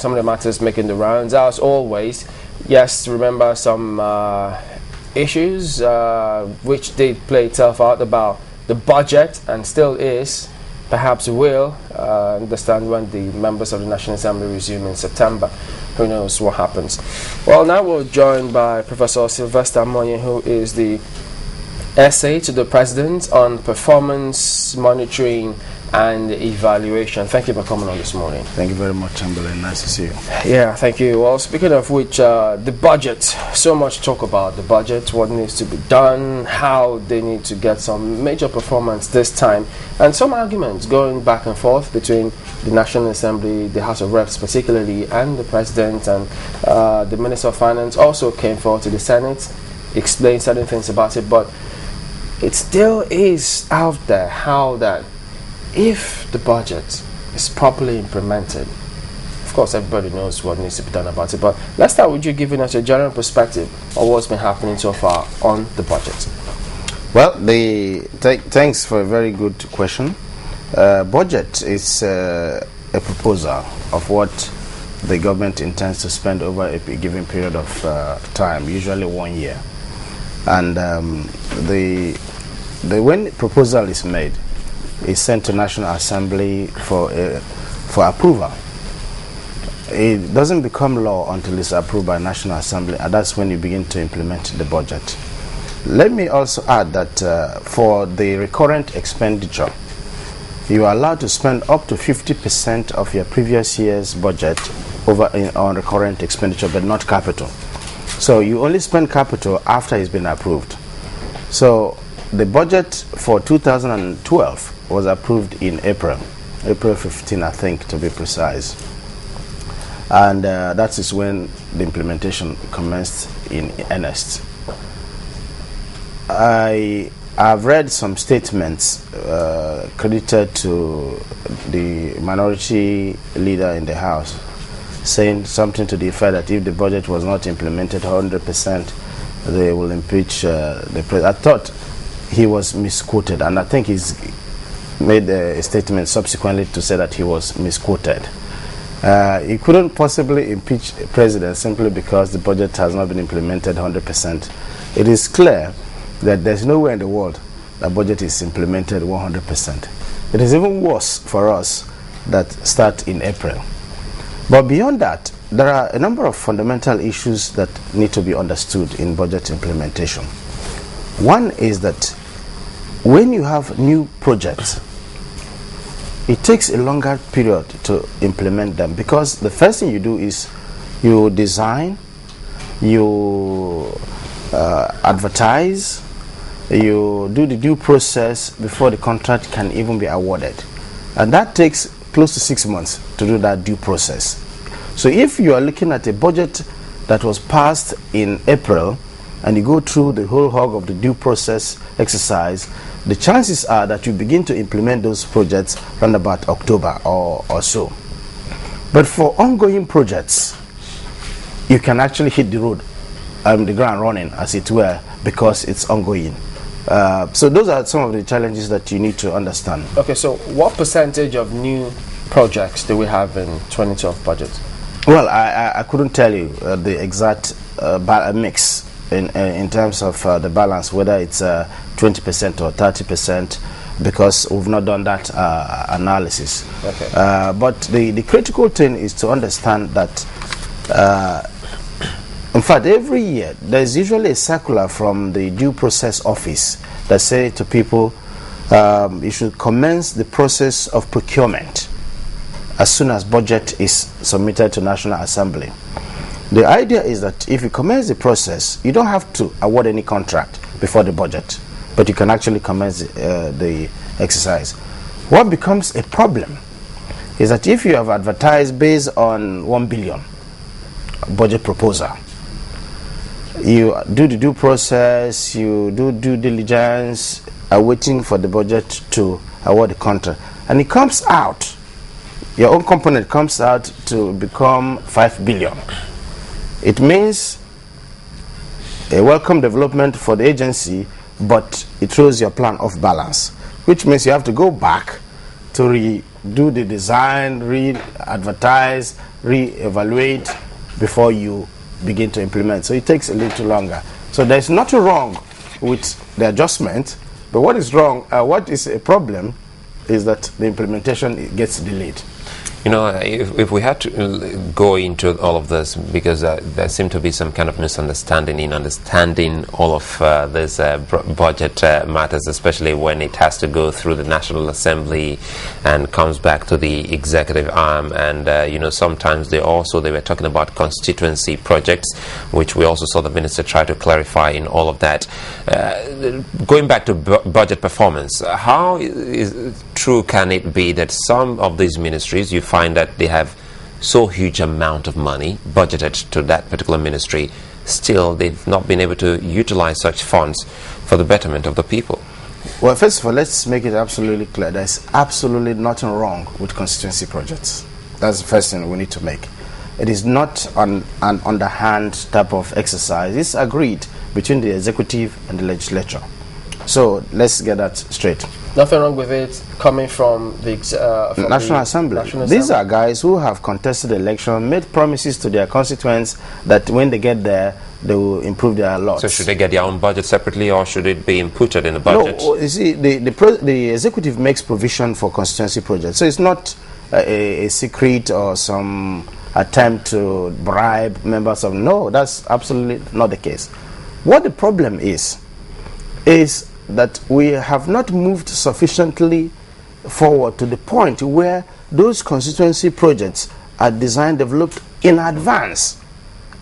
some of the matters making the rounds. As always, yes, remember some issues which did play itself out about the budget and still is. Perhaps will understand when the members of the National Assembly resume in September. Who knows what happens. Well, now we're joined by Professor Sylvester Monye, who is the essay to the President on performance monitoring and evaluation. Thank you for coming on this morning. Thank you very much, Chamberlain. Nice to see you. Yeah, thank you. Well, speaking of which, the budget, so much talk about the budget, what needs to be done, how they need to get some major performance this time, and some arguments going back and forth between the National Assembly, the House of Reps particularly, and the President, and the Minister of Finance also came forward to the Senate, explained certain things about it, but it still is out there how that if the budget is properly implemented, of course everybody knows what needs to be done about it, but let's start with you giving us a general perspective of what's been happening so far on the budget. Well, thanks for a very good question. Budget is a proposal of what the government intends to spend over a given period of time, usually 1 year. And when proposal is made, is sent to National Assembly for approval. It doesn't become law until it's approved by National Assembly, and that's when you begin to implement the budget. Let me also add that for the recurrent expenditure, you are allowed to spend up to 50% of your previous year's budget on recurrent expenditure, but not capital. So you only spend capital after it's been approved. So the budget for 2012 was approved in April 15, I think, to be precise. And that is when the implementation commenced in earnest. I have read some statements credited to the minority leader in the House, saying something to the effect that if the budget was not implemented 100%, they will impeach the president. I thought he was misquoted, and I think he's made a statement subsequently to say that he was misquoted. He couldn't possibly impeach a president simply because the budget has not been implemented 100%. It is clear that there's nowhere in the world that budget is implemented 100%. It is even worse for us that start in April. But beyond that, there are a number of fundamental issues that need to be understood in budget implementation. One is that when you have new projects, it takes a longer period to implement them, because the first thing you do is you design, you advertise, you do the due process before the contract can even be awarded. And that takes close to 6 months to do that due process. So if you are looking at a budget that was passed in April and you go through the whole hog of the due process exercise, the chances are that you begin to implement those projects around about October or so. But for ongoing projects, you can actually hit the road, the ground running, as it were, because it's ongoing. So those are some of the challenges that you need to understand. Okay, so what percentage of new projects do we have in 2012 budget? Well, I couldn't tell you the exact mix in terms of the balance, whether it's 20% or 30%, because we've not done that analysis. Okay. But the critical thing is to understand that, in fact, every year there's usually a circular from the due process office that say to people, you should commence the process of procurement as soon as budget is submitted to National Assembly. The idea is that if you commence the process, you don't have to award any contract before the budget, but you can actually commence the exercise. What becomes a problem is that if you have advertised based on 1 billion budget proposal, you do the due process, you do due diligence, are waiting for the budget to award the contract, and it comes out, your own component comes out to become 5 billion. It means a welcome development for the agency, but it throws your plan off balance, which means you have to go back to do the design, re-advertise, re-evaluate before you begin to implement. So it takes a little longer. So there's nothing wrong with the adjustment, but what is wrong, what is a problem is that the implementation gets delayed. You know, if we had to go into all of this, because there seemed to be some kind of misunderstanding in understanding all of these budget matters, especially when it has to go through the National Assembly and comes back to the executive arm. And, you know, sometimes they were talking about constituency projects, which we also saw the minister try to clarify in all of that. Going back to budget performance, how true can it be that some of these ministries, you find that they have so huge amount of money budgeted to that particular ministry, still they've not been able to utilize such funds for the betterment of the people? Well, first of all, let's make it absolutely clear. There's absolutely nothing wrong with constituency projects. That's the first thing we need to make. It is not an underhand type of exercise. It's agreed between the executive and the legislature. So let's get that straight. Nothing wrong with it coming from the National Assembly. These are guys who have contested the election, made promises to their constituents that when they get there, they will improve their lots. So should they get their own budget separately, or should it be inputted in the budget? No, you see, the executive makes provision for constituency projects. So it's not a secret or some attempt to bribe members of... No, that's absolutely not the case. What the problem is that we have not moved sufficiently forward to the point where those constituency projects are designed, developed in advance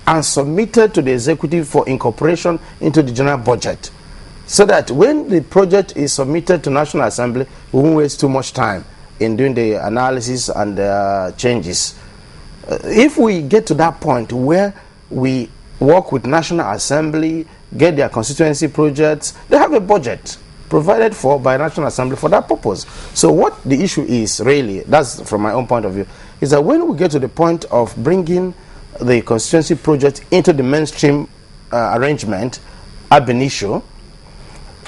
and submitted to the executive for incorporation into the general budget, so that when the project is submitted to National Assembly, we won't waste too much time in doing the analysis and the changes. If we get to that point where we work with National Assembly, get their constituency projects, they have a budget provided for by National Assembly for that purpose. So what the issue is really, that's from my own point of view, is that when we get to the point of bringing the constituency project into the mainstream arrangement ab initio,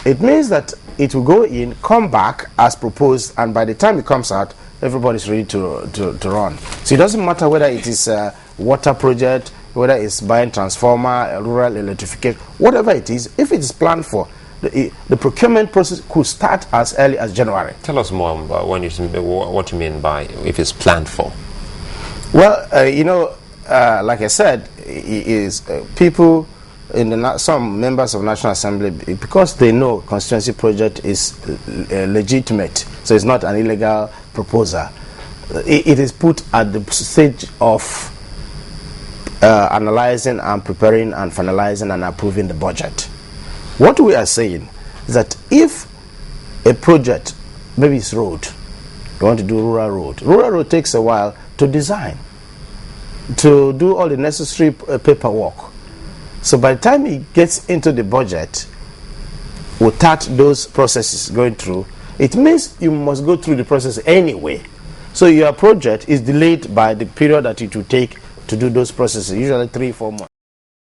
it means that it will go in, come back as proposed, and by the time it comes out, everybody's ready to run. So it doesn't matter whether it is a water project, whether it's buying transformer, rural electrification, whatever it is, if it is planned for, the procurement process could start as early as January. Tell us more about what you mean by if it's planned for. Well, you know, like I said, people in some members of National Assembly, because they know constituency project is legitimate, so it's not an illegal proposal, it is put at the stage of analyzing and preparing and finalizing and approving the budget. What we are saying is that if a project, maybe it's road, you want to do rural road takes a while to design, to do all the necessary paperwork. So by the time it gets into the budget, without those processes going through, it means you must go through the process anyway. So your project is delayed by the period that it will take to do those processes, usually 3-4 months.